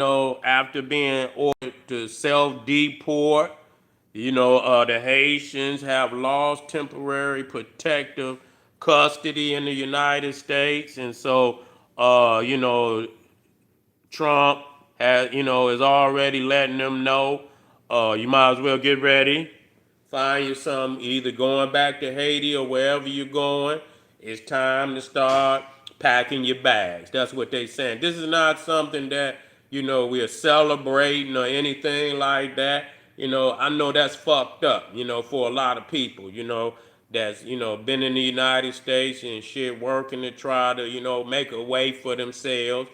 after being ordered to self-deport, the Haitians have lost temporary protective custody in the United States, and so, Trump is already letting them know, you might as well get ready, find you some, either going back to Haiti or wherever you're going. It's time to start packing your bags. That's what they saying. This is not something that we're celebrating or anything like that. I know that's fucked up. For a lot of people. That's been in the United States and shit, working to try to make a way for themselves.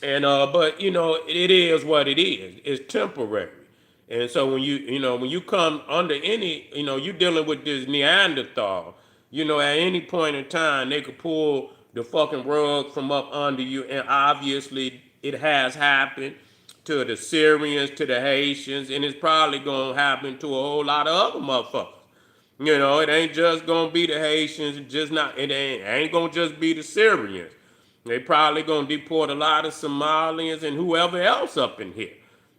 And but it is what it is. It's temporary. And so when you come under any, you're dealing with this Neanderthal. At any point in time they could pull the fucking rug from up under you, and obviously it has happened to the Syrians, to the Haitians, and it's probably gonna happen to a whole lot of other motherfuckers. It ain't just gonna be the Haitians, just not. It ain't gonna just be the Syrians. They probably gonna deport a lot of Somalians and whoever else up in here.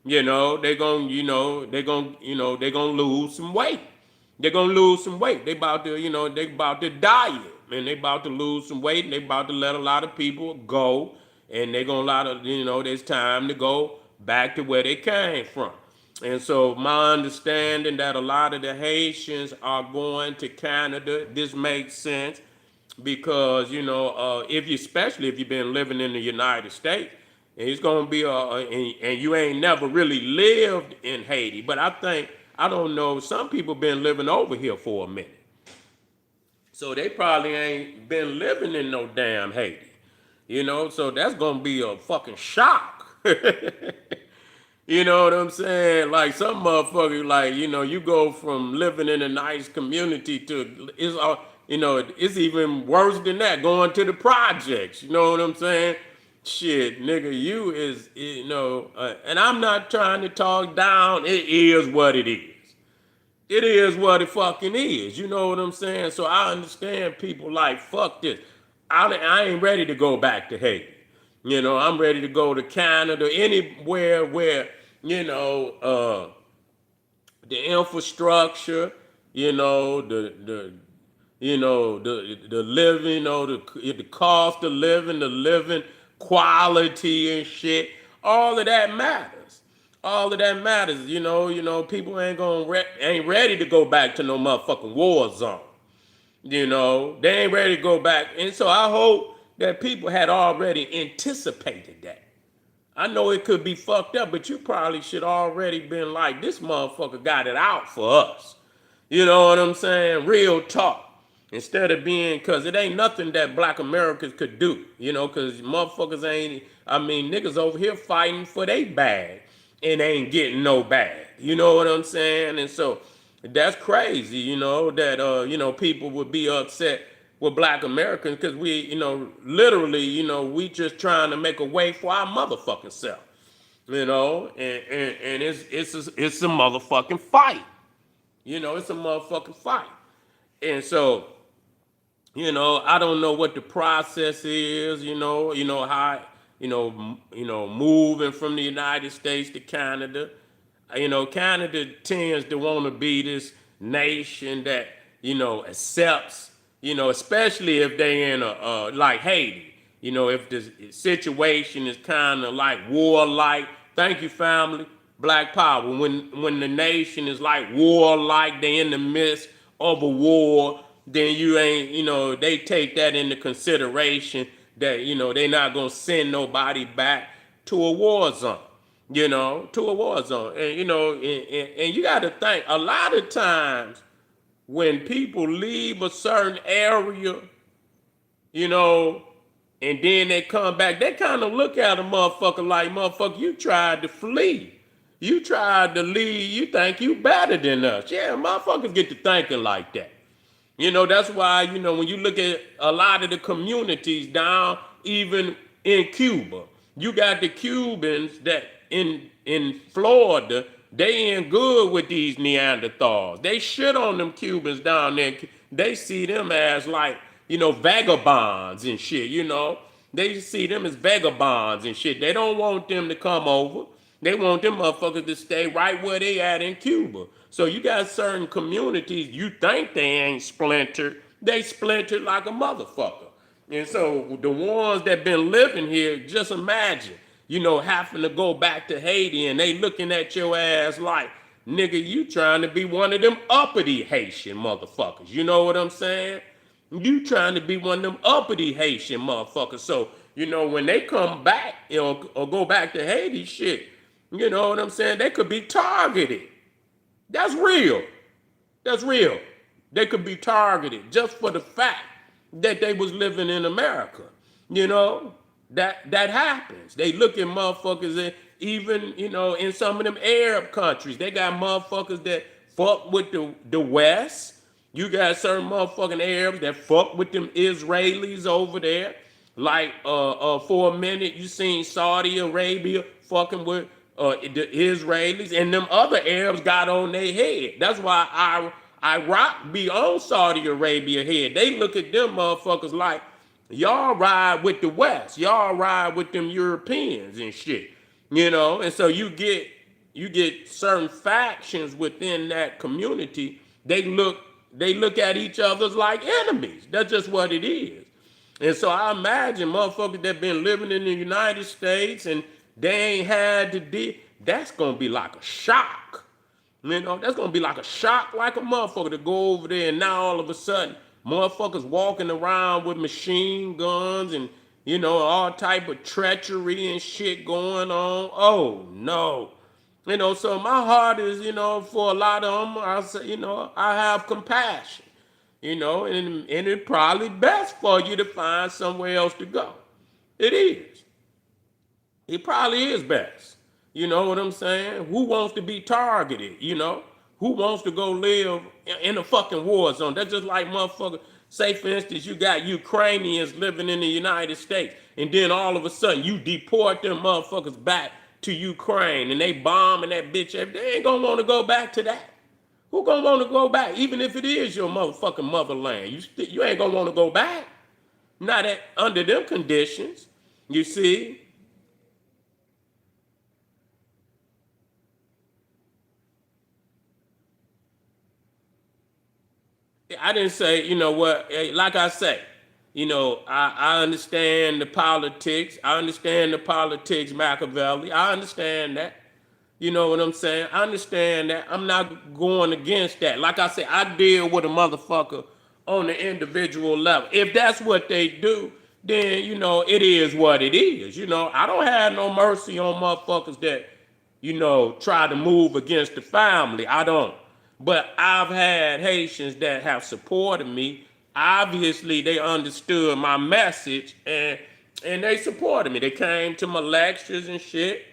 They gonna lose some weight. They're gonna lose some weight. They about to diet, and they about to lose some weight, and they about to let a lot of people go, and they gonna there's time to go back to where they came from. And so my understanding that a lot of the Haitians are going to Canada, this makes sense because if you, especially if you've been living in the United States, and it's gonna be and you ain't never really lived in Haiti, but I don't know, some people been living over here for a minute, so they probably ain't been living in no damn Haiti, so that's gonna be a fucking shock. You know what I'm saying? Like some motherfuckers, like you go from living in a nice community to it's even worse than that, going to the projects. You know what I'm saying? Shit, nigga, you is and I'm not trying to talk down. It is what it is. It is what it fucking is. You know what I'm saying? So I understand people like, fuck this. I ain't ready to go back to Haiti. I'm ready to go to Canada, anywhere where, the infrastructure, the living, the cost of living, the living quality and shit. All of that matters. All of that matters. People ain't ready to go back to no motherfucking war zone. They ain't ready to go back. And so I hope that people had already anticipated that. I know it could be fucked up, but you probably should already been like, this motherfucker got it out for us. You know what I'm saying? Real talk. Instead of being, because it ain't nothing that black Americans could do, because motherfuckers ain't, niggas over here fighting for they bag and ain't getting no bag. You know what I'm saying? And so that's crazy, that, people would be upset with black Americans because we, literally, we just trying to make a way for our motherfucking self, and it's a motherfucking fight. It's a motherfucking fight. And so, I don't know what the process is, how, moving from the United States to Canada. Canada tends to want to be this nation that, accepts, especially if they in like Haiti, if the situation is kind of like warlike. Thank you, family. Black power. When the nation is like warlike, they in the midst of a war, then you ain't, they take that into consideration that, they not gonna send nobody back to a war zone, to a war zone. And, and you got to think, a lot of times when people leave a certain area, and then they come back, they kind of look at a motherfucker like, motherfucker, you tried to flee. You tried to leave. You think you better than us. Yeah, motherfuckers get to thinking like that. That's why, when you look at a lot of the communities down, even in Cuba, you got the Cubans that in Florida, they ain't good with these Neanderthals. They shit on them Cubans down there. They see them as like, vagabonds and shit, They see them as vagabonds and shit. They don't want them to come over. They want them motherfuckers to stay right where they at in Cuba. So you got certain communities you think they ain't splintered. They splintered like a motherfucker. And so the ones that been living here, just imagine, having to go back to Haiti and they looking at your ass like, nigga, you trying to be one of them uppity Haitian motherfuckers. You know what I'm saying? You trying to be one of them uppity Haitian motherfuckers. So, when they come back, or go back to Haiti, shit, you know what I'm saying? They could be targeted. That's real. That's real. They could be targeted just for the fact that they was living in America. You know, that happens. They look at motherfuckers that even, in some of them Arab countries, they got motherfuckers that fuck with the West. You got certain motherfucking Arabs that fuck with them Israelis over there. Like for a minute, you seen Saudi Arabia fucking with the Israelis, and them other Arabs got on their head. That's why Iraq be on Saudi Arabia head. They look at them motherfuckers like, y'all ride with the West, y'all ride with them Europeans and shit, And so you get certain factions within that community. They look at each other's like enemies. That's just what it is. And so I imagine motherfuckers that been living in the United States and they ain't had to deal, that's gonna be like a shock. That's gonna be like a shock, like a motherfucker to go over there and now all of a sudden motherfuckers walking around with machine guns and all type of treachery and shit going on. Oh no. So my heart is, for a lot of them, I say, I have compassion. And it's probably best for you to find somewhere else to go. It is. It probably is best. You know what I'm saying? Who wants to be targeted, Who wants to go live in a fucking war zone? That's just like motherfucker. Say, for instance, you got Ukrainians living in the United States, and then all of a sudden you deport them motherfuckers back to Ukraine, and they bombing that bitch. They ain't gonna want to go back to that. Who gonna want to go back? Even if it is your motherfucking motherland, you ain't gonna want to go back. Not under them conditions. You see? I didn't say, what, like I say, I understand the politics. I understand the politics, Machiavelli. I understand that. You know what I'm saying? I understand that. I'm not going against that. Like I said, I deal with a motherfucker on the individual level. If that's what they do, then, it is what it is. I don't have no mercy on motherfuckers that, try to move against the family. I don't. But I've had Haitians that have supported me. Obviously, they understood my message and they supported me. They came to my lectures and shit,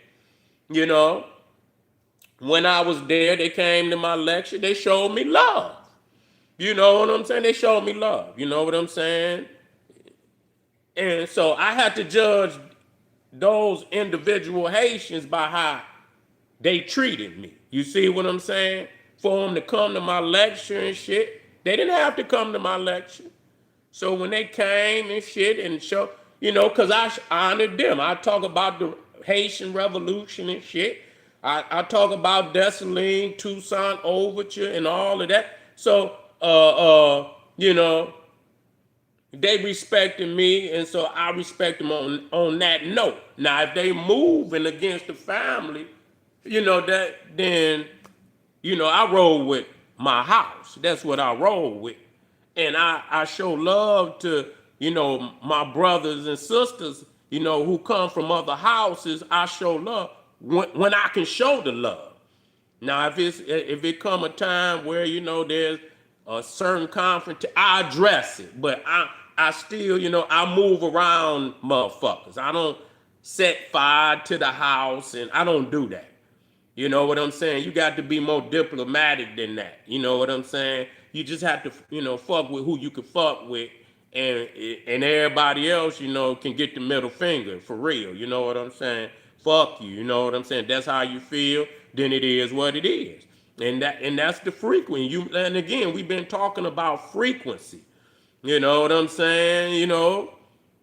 you know. When I was there, they came to my lecture. They showed me love. You know what I'm saying? They showed me love. You know what I'm saying? And so I had to judge those individual Haitians by how they treated me. You see what I'm saying? For them to come to my lecture and shit, they didn't have to come to my lecture. So when they came and shit and show, because I honored them. I talk about the Haitian Revolution and shit. I talk about Dessalines, Toussaint Overture, and all of that. So, they respected me, and so I respect them on that note. Now, if they moving against the family, then I roll with my house. That's what I roll with. And I show love to, my brothers and sisters, who come from other houses. I show love when I can show the love. Now, if it come a time where, there's a certain conflict, I address it. But I still, I move around motherfuckers. I don't set fire to the house, and I don't do that. You know what I'm saying? You got to be more diplomatic than that. You know what I'm saying? You just have to, fuck with who you can fuck with, and everybody else, can get the middle finger for real. You know what I'm saying? Fuck you. You know what I'm saying? That's how you feel. Then it is what it is, and that's the frequency. And again, we've been talking about frequency. You know what I'm saying?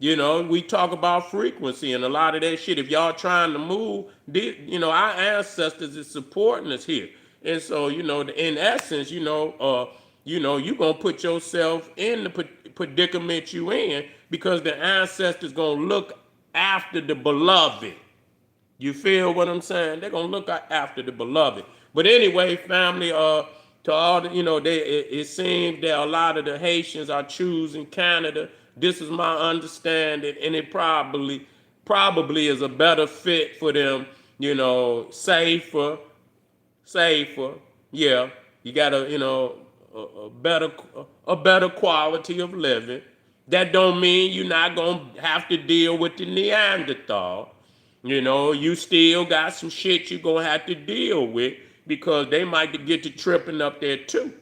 You know, we talk about frequency and a lot of that shit. If y'all trying to move, our ancestors is supporting us here. And so, in essence, you gonna put yourself in the predicament you in because the ancestors gonna look after the beloved. You feel what I'm saying? They're gonna look after the beloved. But anyway, family, to all the, it seems that a lot of the Haitians are choosing Canada. This is my understanding, and it probably is a better fit for them. Safer, safer. Yeah, you got a better quality of living. That don't mean you're not gonna have to deal with the Neanderthal. You still got some shit you're gonna have to deal with because they might get to tripping up there too.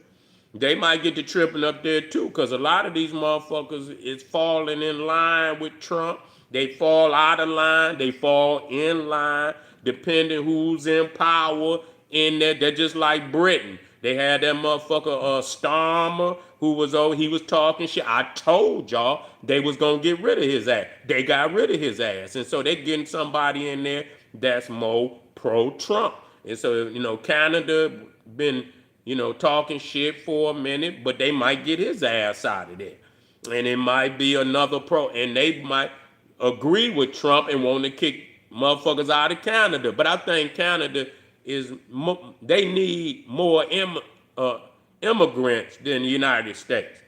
They might get to tripping up there too, because a lot of these motherfuckers is falling in line with Trump. They fall out of line, they fall in line, depending who's in power in there. They're just like Britain. They had that motherfucker Starmer who he was talking shit. I told y'all they was gonna get rid of his ass. They got rid of his ass. And so they getting somebody in there that's more pro-Trump. And so, Canada been talking shit for a minute, but they might get his ass out of there. And it might be another and they might agree with Trump and want to kick motherfuckers out of Canada. But I think Canada they need more immigrants than the United States.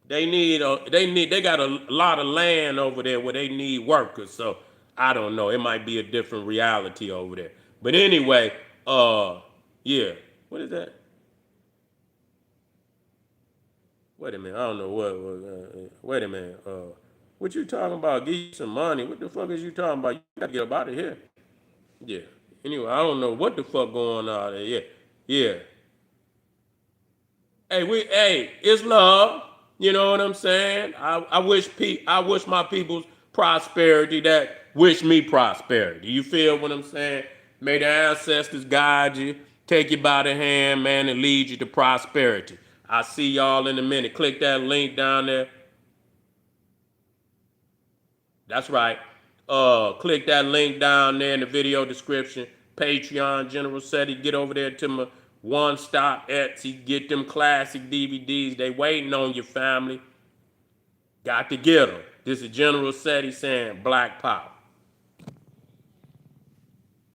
They got a lot of land over there where they need workers. So I don't know. It might be a different reality over there. But anyway, yeah. What is that? Wait a minute. I don't know wait a minute. What you talking about? Give you some money. What the fuck is you talking about? You gotta get up out of here. Yeah. Anyway, I don't know what the fuck going on there. Yeah. Yeah. Hey, it's love. You know what I'm saying? I wish my people's prosperity that wish me prosperity. You feel what I'm saying? May the ancestors guide you, take you by the hand, man, and lead you to prosperity. I'll see y'all in a minute. Click that link down there. That's right. Click that link down there in the video description. Patreon, General Seti. Get over there to my one-stop Etsy. Get them classic DVDs. They waiting on your family. Got to get them. This is General Seti saying Black Power.